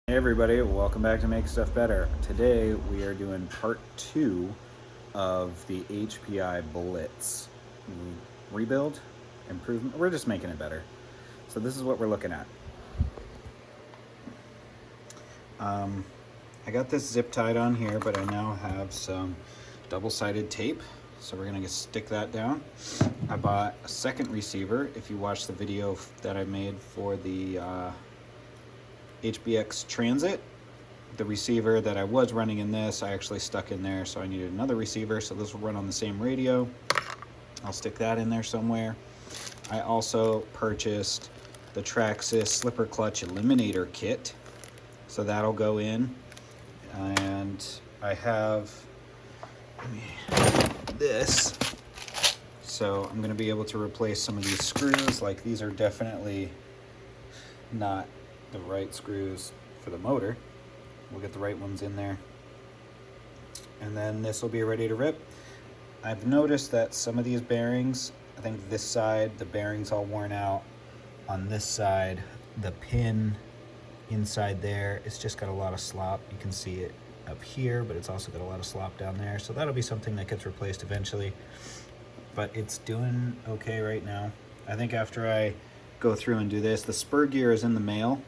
Hey everybody, welcome back to Make Stuff Better. Today we are doing part 2 of the HPI Blitz rebuild, improvement. We're just making it better. So this is what we're looking at. I got this zip tied on here, but I now have some double-sided tape. So we're gonna stick that down. I bought a second receiver. If you watch the video that I made for the HBX Transit, the receiver that I was running in this, I actually stuck in there, so I needed another receiver, so this will run on the same radio. I'll stick that in there somewhere. I also purchased the traxxas slipper clutch eliminator kit, so that'll go in. And I have this, so I'm going to be able to replace some of these screws. Like, these are definitely not the right screws for the motor. We'll get the right ones in there, and then this will be ready to rip. I've noticed that some of these bearings, I think this side, the bearing's all worn out. On this side, the pin inside there, it's just got a lot of slop. You can see it up here, but it's also got a lot of slop down there. So that'll be something that gets replaced eventually, but it's doing okay right now. I think after I go through and do this, the spur gear is in the mail,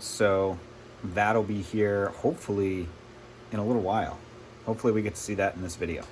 so that'll be here hopefully in a little while. Hopefully we get to see that in this video.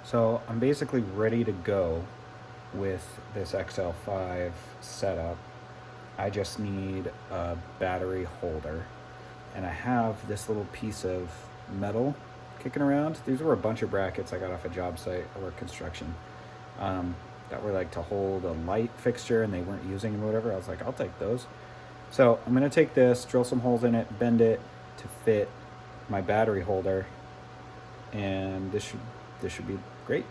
So I'm basically ready to go with this XL5 setup. I just need a battery holder, and I have this little piece of metal kicking around. These were a bunch of brackets I got off a job site or construction that were like to hold a light fixture, and they weren't using them or whatever. I was like, I'll take those. So I'm gonna take this, drill some holes in it, bend it to fit my battery holder, and this should be great.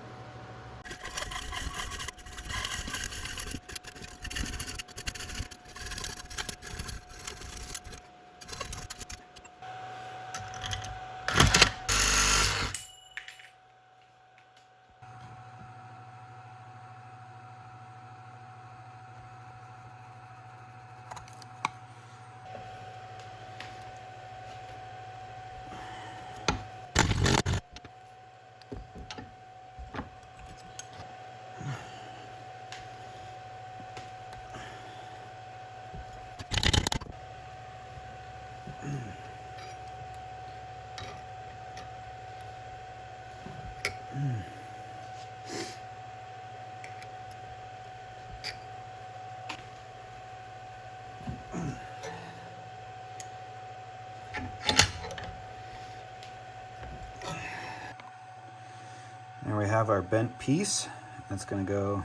There we have our bent piece. That's gonna go,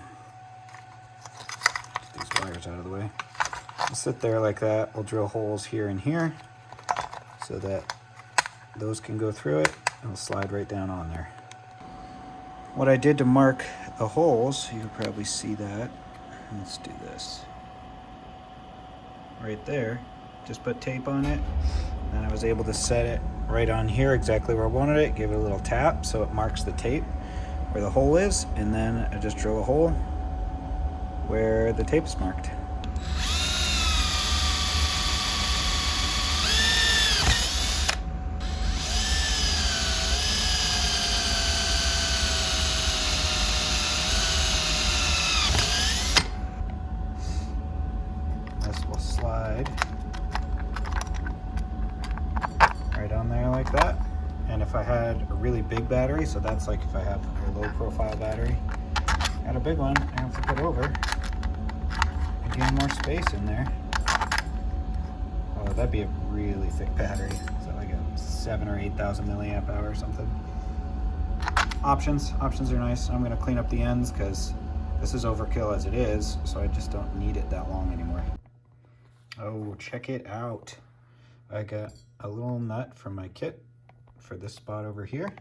get these wires out of the way. It'll sit there like that. We'll drill holes here and here so that those can go through it. It'll slide right down on there. What I did to mark the holes, you can probably see that. Let's do this. Right there, just put tape on it, and I was able to set it right on here exactly where I wanted it. Give it a little tap so it marks the tape where the hole is, and then I just drill a hole where the tape's marked. slide right on there like that. And if I had a really big battery, so that's like if I have a low profile battery, got a big one, I have to put over and gain more space in there. Oh, that'd be a really thick battery. So like a 7,000 or 8,000 milliamp hour or something. Options are nice. I'm gonna clean up the ends because this is overkill as it is, so I just don't need it that long anymore. Oh, check it out. I got a little nut from my kit for this spot over here.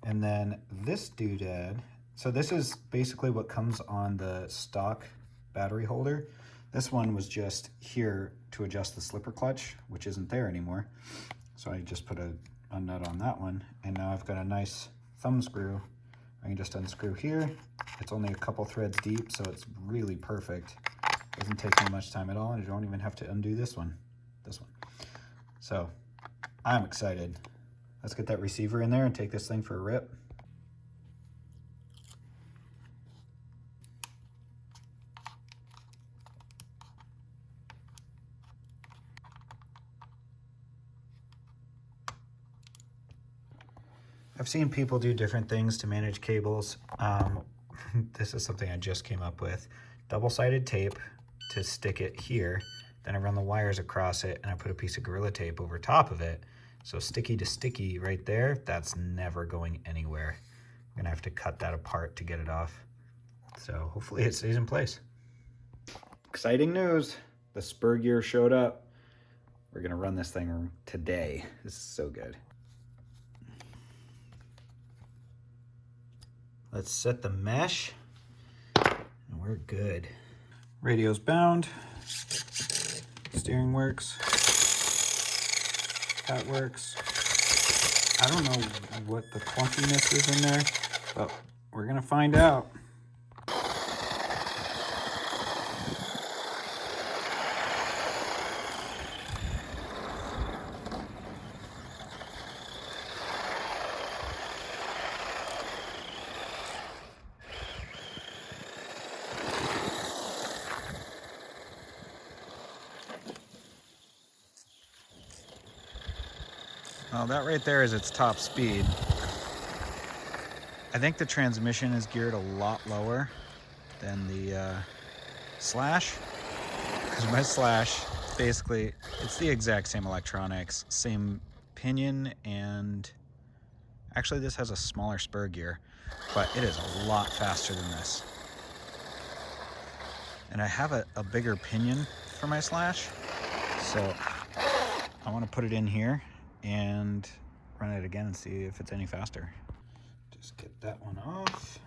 And then this doodad. So this is basically what comes on the stock battery holder. This one was just here to adjust the slipper clutch, which isn't there anymore. So I just put a nut on that one. And now I've got a nice thumb screw. I can just unscrew here. It's only a couple threads deep, so it's really perfect. Doesn't take me much time at all, and I don't even have to undo this one. So I'm excited. Let's get that receiver in there and take this thing for a rip. I've seen people do different things to manage cables. This is something I just came up with. Double-sided tape to stick it here. Then I run the wires across it and I put a piece of Gorilla Tape over top of it. So sticky to sticky right there, that's never going anywhere. I'm gonna have to cut that apart to get it off. So hopefully it stays in place. Exciting news, the spur gear showed up. We're gonna run this thing today. This is so good. Let's set the mesh and we're good. Radio's bound. Steering works. That works. I don't know what the clunkiness is in there, but we're gonna find out. Well, that right there is its top speed. I think the transmission is geared a lot lower than the Slash, because my Slash, basically, it's the exact same electronics, same pinion, and actually this has a smaller spur gear, but it is a lot faster than this. And I have a bigger pinion for my Slash, so I want to put it in here and run it again and see if it's any faster. Just get that one off.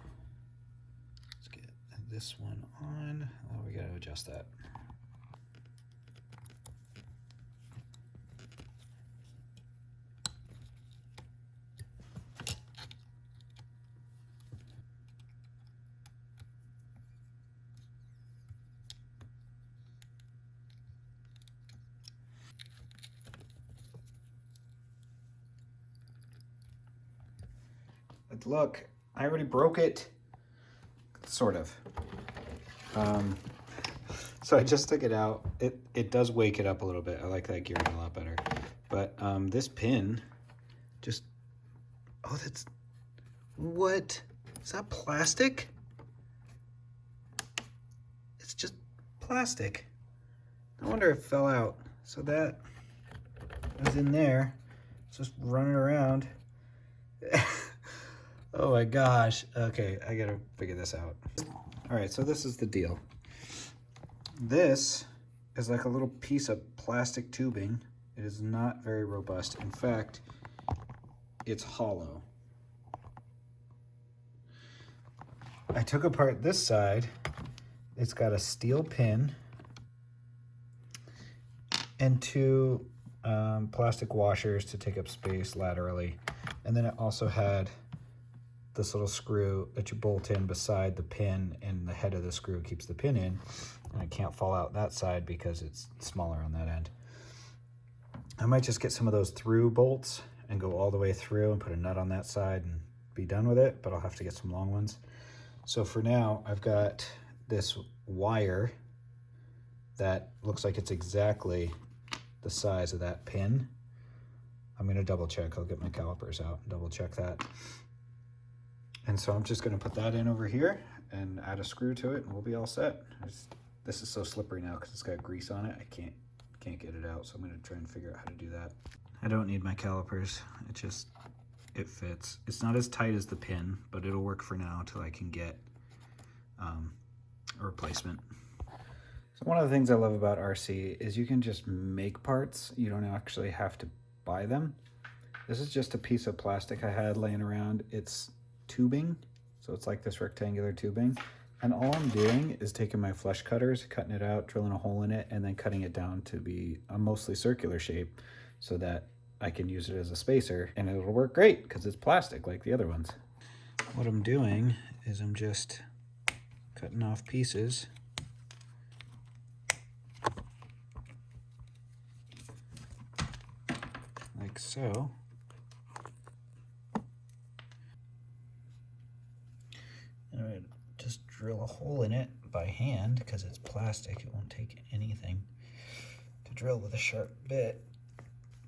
Let's get this one on. Oh, we gotta adjust that. Look, I already broke it, sort of. So I just took it out. It does wake it up a little bit. I like that gearing a lot better. But this pin just, oh, that's, what? Is that plastic? It's just plastic. No wonder it fell out. So that was in there. It's just running around. Oh my gosh. Okay, I gotta figure this out. All right, so this is the deal. This is like a little piece of plastic tubing. It is not very robust. In fact, it's hollow. I took apart this side. It's got a steel pin and two plastic washers to take up space laterally. And then it also had this little screw that you bolt in beside the pin, and the head of the screw keeps the pin in, and it can't fall out that side because it's smaller on that end. I might just get some of those through bolts and go all the way through and put a nut on that side and be done with it, but I'll have to get some long ones. So for now, I've got this wire that looks like it's exactly the size of that pin. I'm gonna double check. I'll get my calipers out and double check that. And so I'm just gonna put that in over here and add a screw to it and we'll be all set. This is so slippery now because it's got grease on it. I can't get it out, so I'm gonna try and figure out how to do that. I don't need my calipers. It fits. It's not as tight as the pin, but it'll work for now until I can get a replacement. So one of the things I love about RC is you can just make parts. You don't actually have to buy them. This is just a piece of plastic I had laying around. It's tubing, so it's like this rectangular tubing. And all I'm doing is taking my flush cutters, cutting it out, drilling a hole in it, and then cutting it down to be a mostly circular shape so that I can use it as a spacer, and it'll work great because it's plastic like the other ones. What I'm doing is I'm just cutting off pieces. Like so. And I'm gonna just drill a hole in it by hand because it's plastic. It won't take anything to drill with a sharp bit.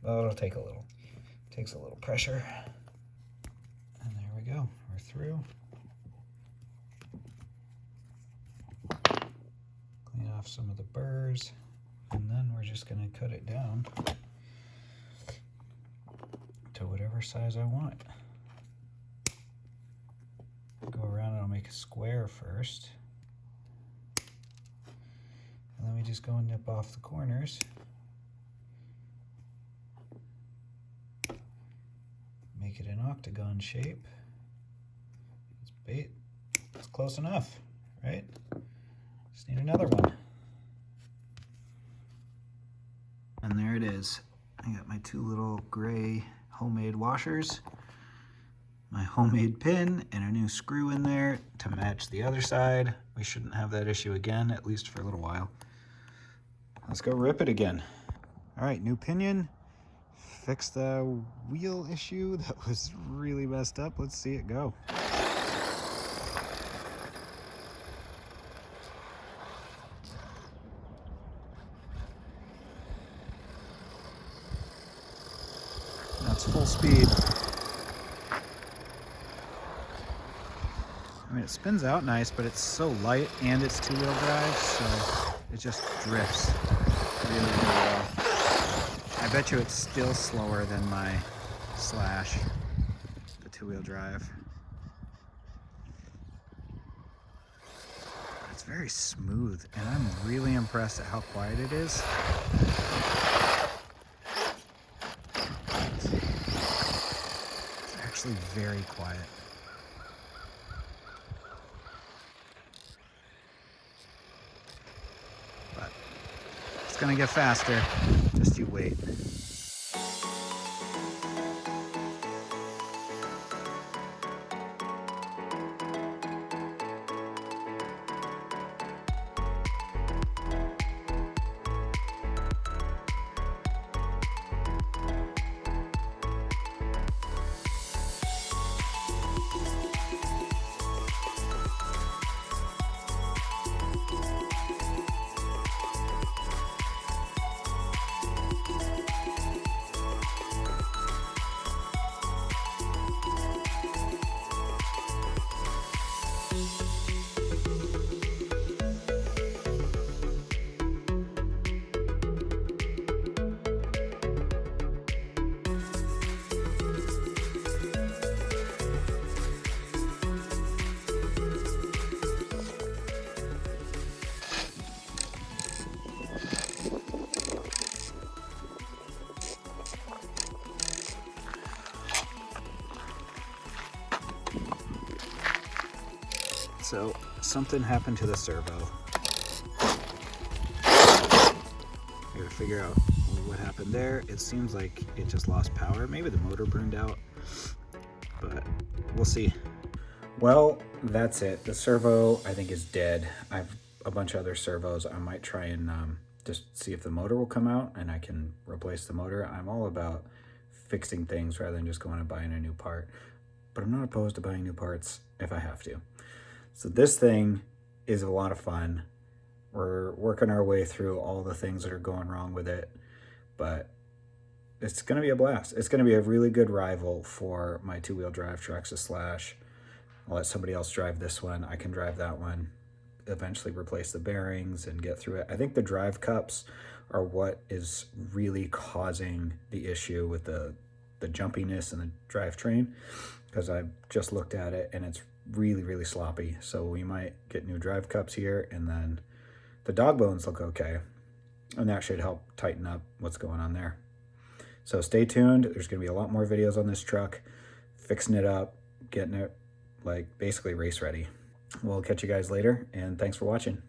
Well, it'll take a little. It takes a little pressure. And there we go. We're through. Clean off some of the burrs. And then we're just going to cut it down to whatever size I want. Go around and I'll make a square first. And then we just go and nip off the corners. Make it an octagon shape. It's close enough, right? Just need another one. And there it is. I got my two little gray homemade washers, my homemade pin, and a new screw in there to match the other side. We shouldn't have that issue again, at least for a little while. Let's go rip it again. All right, new pinion. Fix the wheel issue that was really messed up. Let's see it go. That's full speed. I mean, it spins out nice, but it's so light and it's two-wheel drive, so it just drifts really, really well. I bet you it's still slower than my Slash, the two-wheel drive. It's very smooth, and I'm really impressed at how quiet it is. It's actually very quiet. But it's gonna get faster, just you wait. So something happened to the servo. I gotta figure out what happened there. It seems like it just lost power. Maybe the motor burned out, but we'll see. Well, that's it. The servo, I think, is dead. I have a bunch of other servos. I might try and just see if the motor will come out and I can replace the motor. I'm all about fixing things rather than just going and buying a new part, but I'm not opposed to buying new parts if I have to. So this thing is a lot of fun. We're working our way through all the things that are going wrong with it, but it's going to be a blast. It's going to be a really good rival for my two-wheel drive traxxas Slash. I'll let somebody else drive this one. I can drive that one, eventually replace the bearings and get through it. I think the drive cups are what is really causing the issue with the jumpiness and the drivetrain, because I just looked at it and it's really, really sloppy. So we might get new drive cups here, and then the dog bones look okay, and that should help tighten up what's going on there. So stay tuned. There's going to be a lot more videos on this truck, fixing it up, getting it like basically race ready. We'll catch you guys later, and thanks for watching.